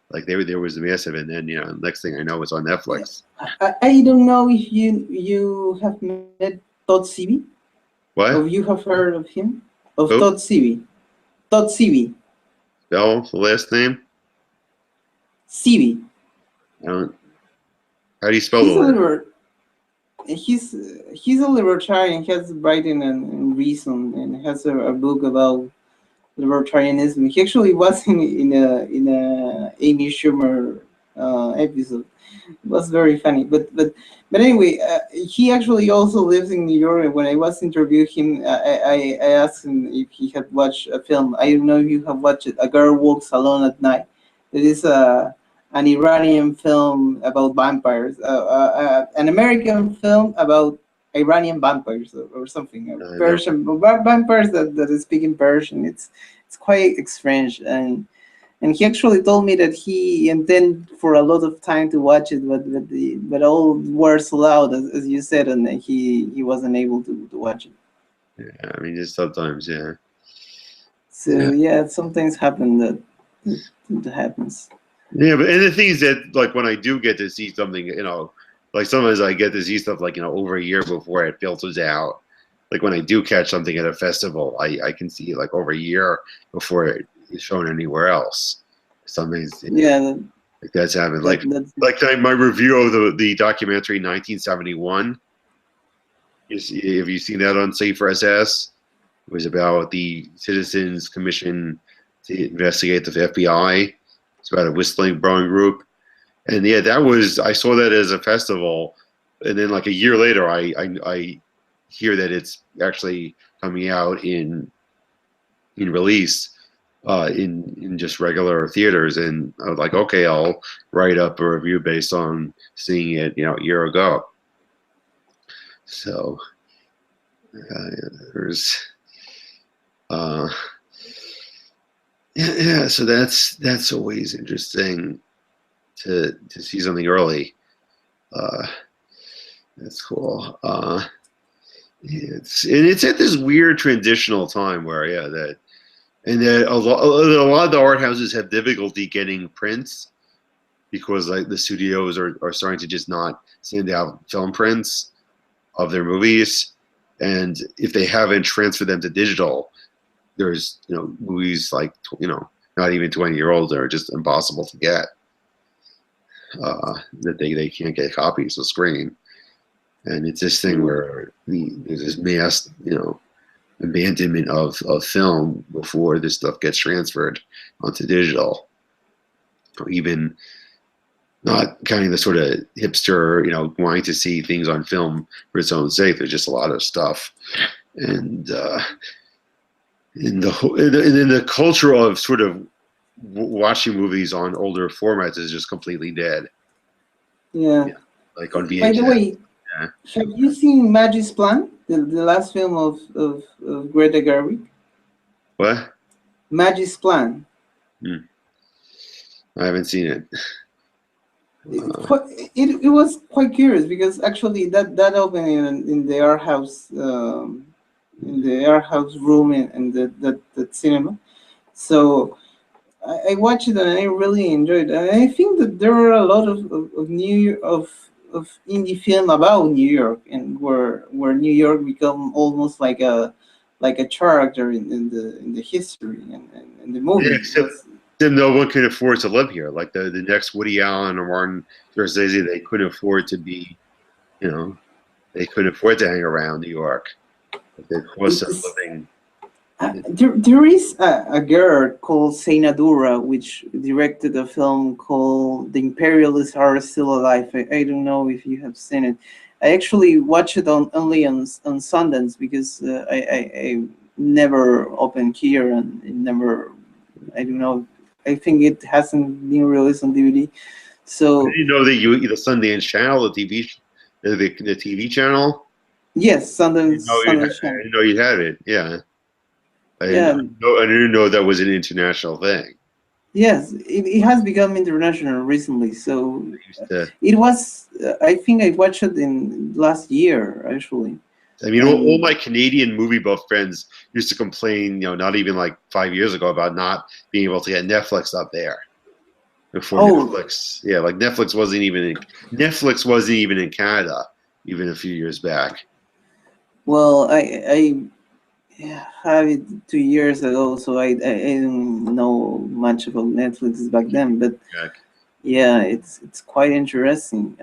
Like there was massive, and then next thing I know, it's on Netflix. I don't know if you have met Todd Seavey. What? Or you have heard of him? Of Who? Todd Seavey. Todd Seavey. Spell the last name? Seavey. I don't. How do you spell the last? He's a libertarian. He has writing and reason, and has a book about libertarianism. He actually was in a Amy Schumer episode. It was very funny, but anyway, he actually also lives in New York. And when I was interviewing him, I asked him if he had watched a film. I don't know if you have watched it. A Girl Walks Alone at Night. It is an Iranian film about vampires, an American film about Iranian vampires or something. Persian vampires that speak in Persian. It's quite strange, and he actually told me that he intended for a lot of time to watch it, but all words so loud, as you said, and he wasn't able to watch it. Yeah, I mean, just sometimes, yeah. So yeah, some things happen that happens. Yeah, and the thing is that, like, when I do get to see something, like sometimes I get to see stuff like over a year before it filters out. Like when I do catch something at a festival, I can see it like over a year before it is shown anywhere else. Sometimes, like that's happened. Like my review of the documentary 1971. Have you seen that on Safer SS? It was about the Citizens Commission to investigate the FBI. It's about a whistleblowing group, and yeah, I saw that as a festival, and then like a year later, I hear that it's actually coming out in release in just regular theaters, and I was like, okay, I'll write up a review based on seeing it a year ago. So there's yeah, so that's always interesting to see something early. That's cool. It's at this weird transitional time where that And then a lot of the art houses have difficulty getting prints because like the studios are starting to just not send out film prints of their movies, and if they haven't transferred them to digital, there's movies like not even 20-year-olds that are just impossible to get, that they can't get copies of screen, and it's this thing where there's this mass abandonment of film before this stuff gets transferred onto digital, or even not counting the sort of hipster, wanting to see things on film for its own sake. There's just a lot of stuff, and in the culture of sort of watching movies on older formats is just completely dead. Yeah. Like on VHS. By the way, yeah. Have you seen Magic's Plan, the last film of Greta Gerwig? What? Magic's Plan. I haven't seen it. It was quite curious because actually that opened in the art house room in that cinema. So I watched it and I really enjoyed it. And I think that there are a lot of indie film about New York, and where New York become almost like a character in the history and the movie. Yeah, except no one can afford to live here. Like the next Woody Allen or Martin Scorsese, they couldn't afford to be, they couldn't afford to hang around New York. The cost of living. There is a girl called Seinadura, which directed a film called The Imperialists Are Still Alive. I don't know if you have seen it. I actually watched it only on Sundance because I never opened here, and it never, I don't know, I think it hasn't been released on DVD. So did you know that the Sundance Channel, the TV channel? Yes, Sundance Channel. I didn't know you had it. Yeah. I didn't know that was an international thing. Yes, it has become international recently. So it was, I think I watched it in last year, actually. I mean, all my Canadian movie buff friends used to complain, not even like 5 years ago, about not being able to get Netflix up there. Before Netflix, yeah, like Netflix wasn't even in Canada even a few years back. Well, I have it 2 years ago, so I didn't know much about Netflix back then, but yeah, it's quite interesting.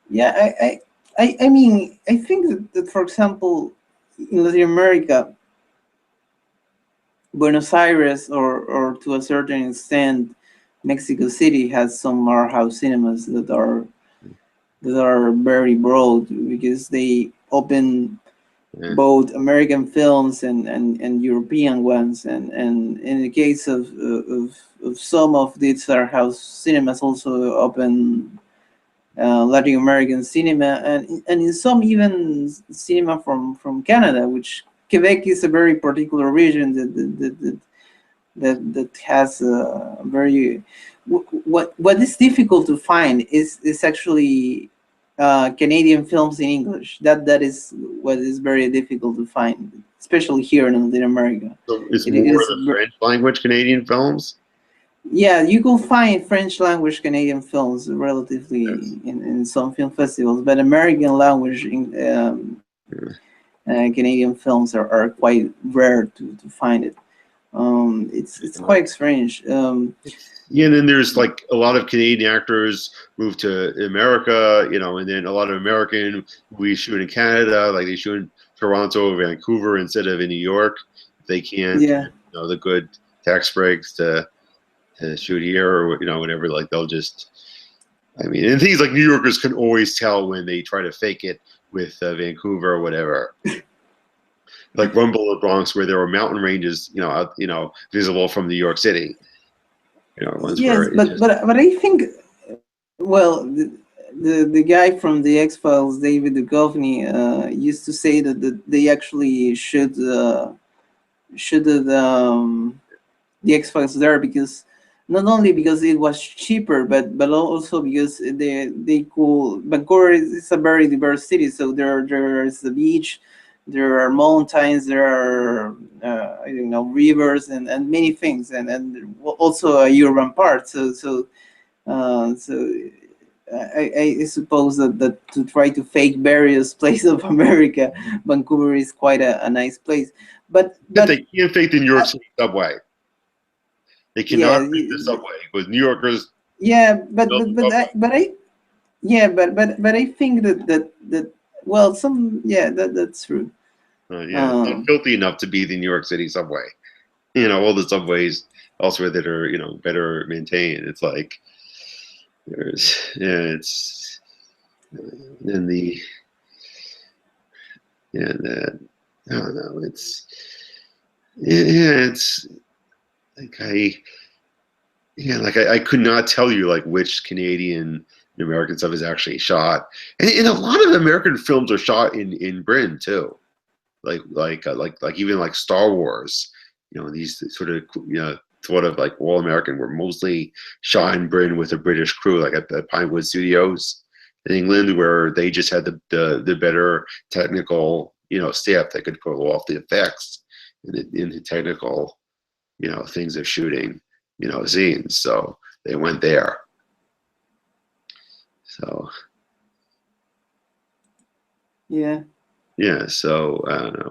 Yeah, I mean, I think that for example, in Latin America, Buenos Aires, or to a certain extent, Mexico City has some art house cinemas that are very broad because they open both American films and European ones, and in the case of some of these art house cinemas also open Latin American cinema, and in some even cinema from Canada, which Quebec is a very particular region that has a very what is difficult to find is actually Canadian films in English. That is what is very difficult to find, especially here in Latin America. So it's more the French language Canadian films? Yeah, you can find French language Canadian films relatively in some film festivals, but American language Canadian films are quite rare to find it. It's quite strange. Yeah, and then there's like a lot of Canadian actors move to America, and then a lot of American we shoot in Canada, like they shoot in Toronto or Vancouver instead of in New York. If they can't, the good tax breaks to shoot here or whatever, like they'll just. I mean, and things like New Yorkers can always tell when they try to fake it with Vancouver or whatever. Like Rumble in the Bronx, where there were mountain ranges, visible from New York City. Yes, but I think, well, the guy from the X-Files, David Duchovny, used to say that they actually should the X-Files there because not only because it was cheaper, but also because they could. Vancouver is a very diverse city, so there is the beach, there are mountains, there are I don't know, rivers, and many things, and also a urban part. So I suppose that to try to fake various places of America, Vancouver is quite a nice place. But they can't fake the New York City subway. They cannot yeah, fake the subway because New Yorkers. yeah, Built the subway. but I think that well, that's true. Yeah, it's not filthy enough to be the New York City subway. All the subways elsewhere that are better maintained. It's like it's in the I don't know. It's like I could not tell you like which Canadian and American stuff is actually shot, and a lot of American films are shot in Britain too, like even like Star Wars, these sort of like all American were mostly shot in Britain with a British crew, like at the Pinewood Studios in England, where they just had the better technical staff that could pull off the effects in the technical things of shooting scenes. So they went there. So Yeah. So I don't know.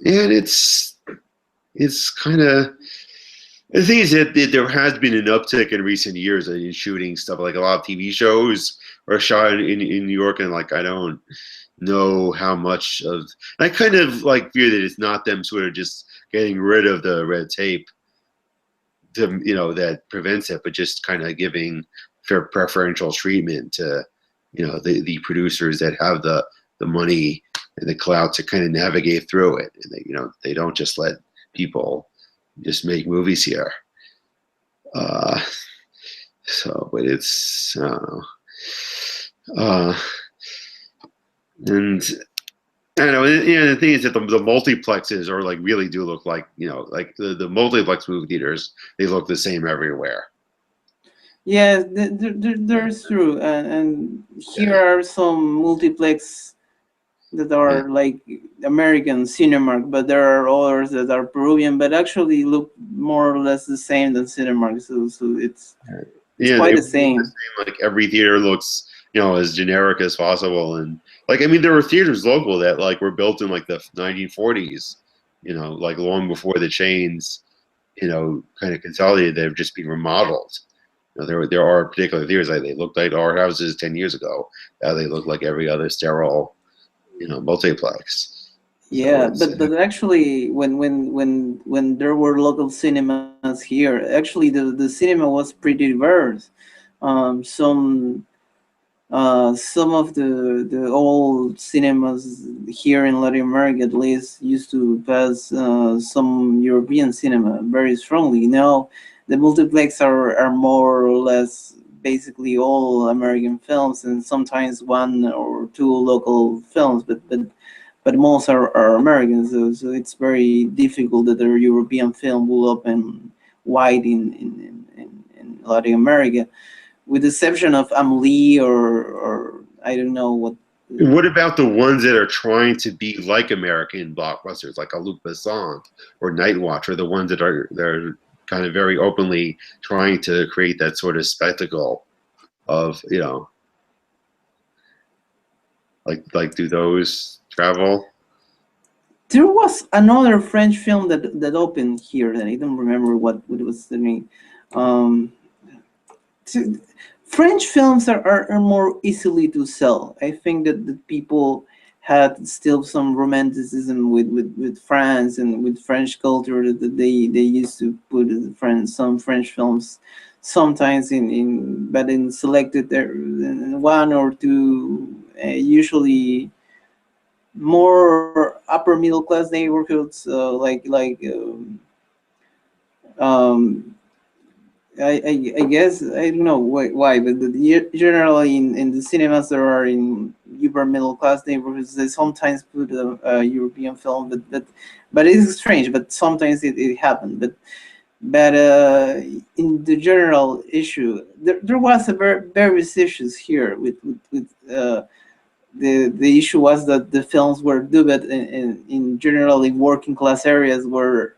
And it's kind of, the thing is that there has been an uptick in recent years in shooting stuff. Like a lot of TV shows are shot in New York, and like I don't know how much of. I kind of like fear that it's not them sort of just getting rid of the red tape to that prevents it, but just kind of giving fair preferential treatment to the producers that have the money and the clout to kind of navigate through it, and they don't just let people just make movies here. So, but it's I don't know. And I don't know. The thing is that the multiplexes are like really do look like like the multiplex movie theaters. They look the same everywhere. Yeah, there's true, and here are some multiplex that are like American Cinemark, but there are others that are Peruvian, but actually look more or less the same than Cinemark. So it's quite the same. Like every theater looks as generic as possible, and like I mean there were theaters local that like were built in like the 1940s, like long before the chains, kind of consolidated. They've just been remodeled. There are particular theaters like they looked like our houses 10 years ago. Now they look like every other sterile multiplex. Yeah, but actually, when there were local cinemas here, actually the cinema was pretty diverse. Some of the old cinemas here in Latin America, at least, used to pass some European cinema very strongly. Now, the multiplex are more or less basically all American films, and sometimes one or two local films, but most are American. So it's very difficult that a European film will open wide in Latin America, with the exception of Amelie or I don't know what. What about the ones that are trying to be like American blockbusters, like a Luc Besson or Night Watch, or the ones that are kind of very openly trying to create that sort of spectacle of like do those travel? There was another French film that opened here, and I don't remember what it was the name. French films are more easily to sell. I think that the people had still some romanticism with France and with French culture, that they used to put some French films sometimes in selected one or two, usually more upper middle class neighborhoods, I guess I don't know why, but generally in the cinemas that are in upper middle class neighborhoods, they sometimes put a European film, but it's strange. But sometimes it happened. But in the general issue, there was a various issues here with the issue was that the films were dubbed in generally working class areas where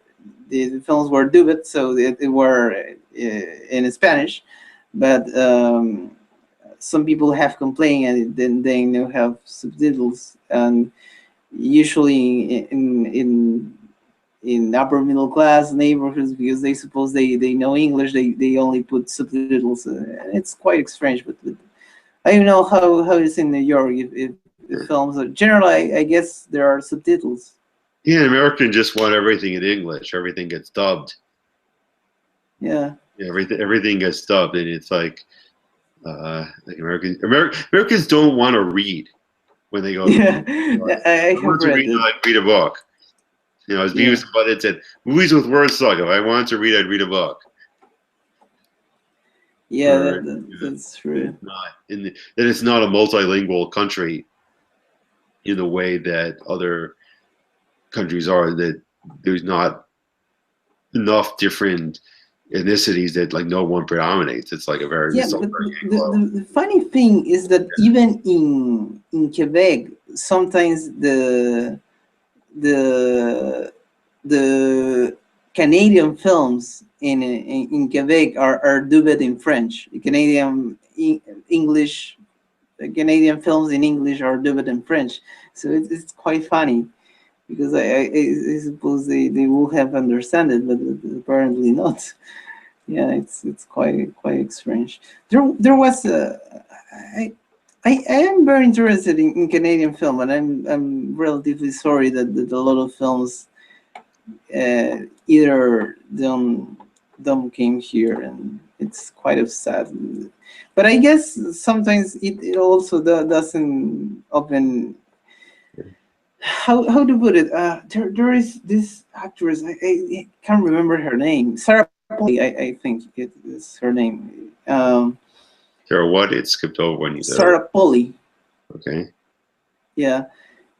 the films were dubbed, so it were in Spanish, but some people have complained and then they now have subtitles, and usually in upper middle class neighborhoods, because they suppose they know English, they only put subtitles. It's quite strange, but I don't know how it's in New York. If films are generally, I guess there are subtitles. Yeah, American just want everything in English. Everything gets dubbed. Yeah. Yeah, everything gets dubbed, and it's like Americans don't want to read when they go. Yeah, I have want to read read, it. I'd read a book. You know, as Beavis and Butthead said, movies with words suck. If I wanted to read, I'd read a book. Yeah, that's true. That it's not a multilingual country in the way that other countries are. That there's not enough different ethnicities that like no one predominates. It's like a very but the funny thing is that even in Quebec, sometimes the Canadian films in Quebec are dubbed in French. Canadian films in English are dubbed in French. So it's quite funny, because I suppose they will have understand it, but apparently not. Yeah, it's quite strange. There was I am very interested in Canadian film, and I'm relatively sorry that a lot of films either don't came here, and it's quite sad. But I guess sometimes it also doesn't open. How to put it? There is this actress, I can't remember her name. Sarah Polley, I think it is her name. Sarah what? It skipped over when you said Sarah Polley. Okay. Yeah,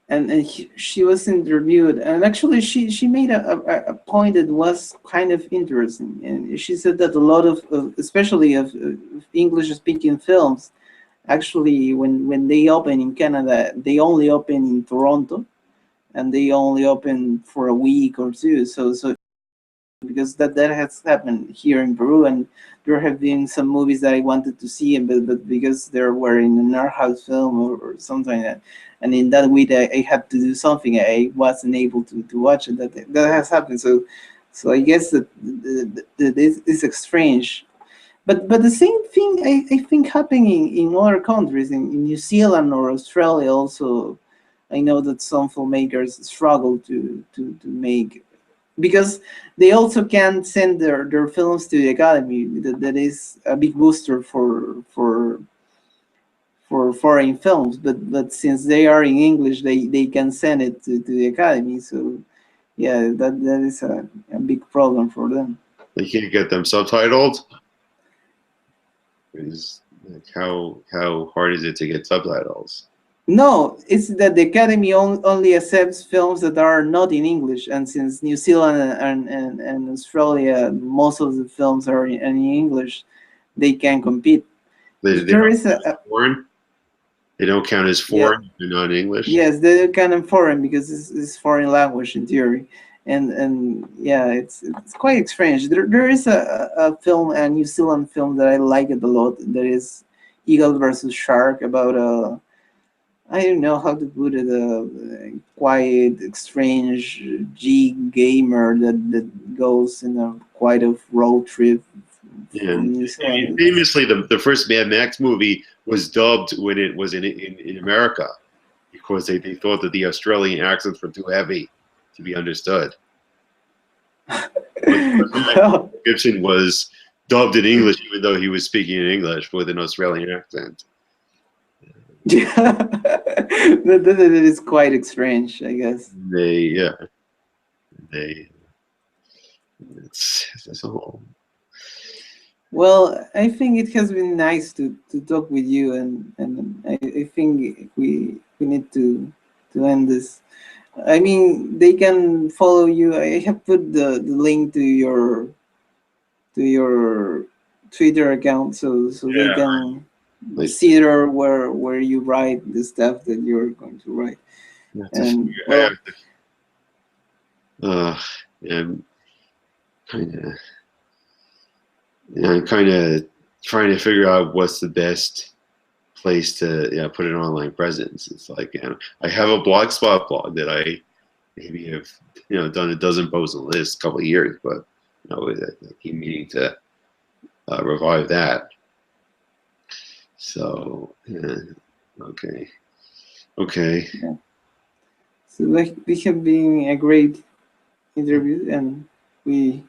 and she was interviewed, and actually she made a point that was kind of interesting, and she said that a lot of especially of English-speaking films, actually when they open in Canada, they only open in Toronto, and they only open for a week or two. So because that has happened here in Peru, and there have been some movies that I wanted to see, but because they were in an art house film or something like that, and in that week I had to do something, I wasn't able to watch it. That has happened. So I guess that it's strange. But the same thing I think happening in other countries, in New Zealand or Australia also. I know that some filmmakers struggle to make, because they also can't send their films to the Academy. That is a big booster for foreign films. But since they are in English, they can send it to the Academy. So yeah, that is a big problem for them. They can't get them subtitled. Is like how hard is it to get subtitles? No, it's that the Academy only accepts films that are not in English, and since New Zealand and Australia, most of the films are in English, they can compete. There is a foreign. They don't count as foreign. Yeah. They're not English. Yes, they count as foreign because it's foreign language in theory, and yeah, it's quite strange. There is a film, a New Zealand film that I like it a lot. That is Eagle versus Shark, about I don't know how to put it, a quite strange G gamer that goes in a quite a road trip. Yeah. And famously, the first Mad Max movie was dubbed when it was in America, because they thought that the Australian accents were too heavy to be understood. Gibson was dubbed in English, even though he was speaking in English with an Australian accent. Yeah, that is quite strange, I guess. It's a whole. Well, I think it has been nice to talk with you, and I think we need to end this. I mean, they can follow you. I have put the link to your Twitter account, so they can. like consider where you write the stuff that you're going to write. And well, yeah, I'm kind of trying to figure out what's the best place to put an online presence. It's like, I have a Blogspot blog that I maybe have done a dozen posts on this a couple of years, but I keep meaning to revive that. So okay. Yeah. So we have been a great interview, and we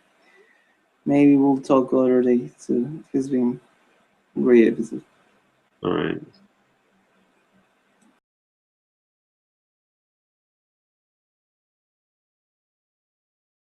maybe we'll talk other day. So it's been a great episode. All right.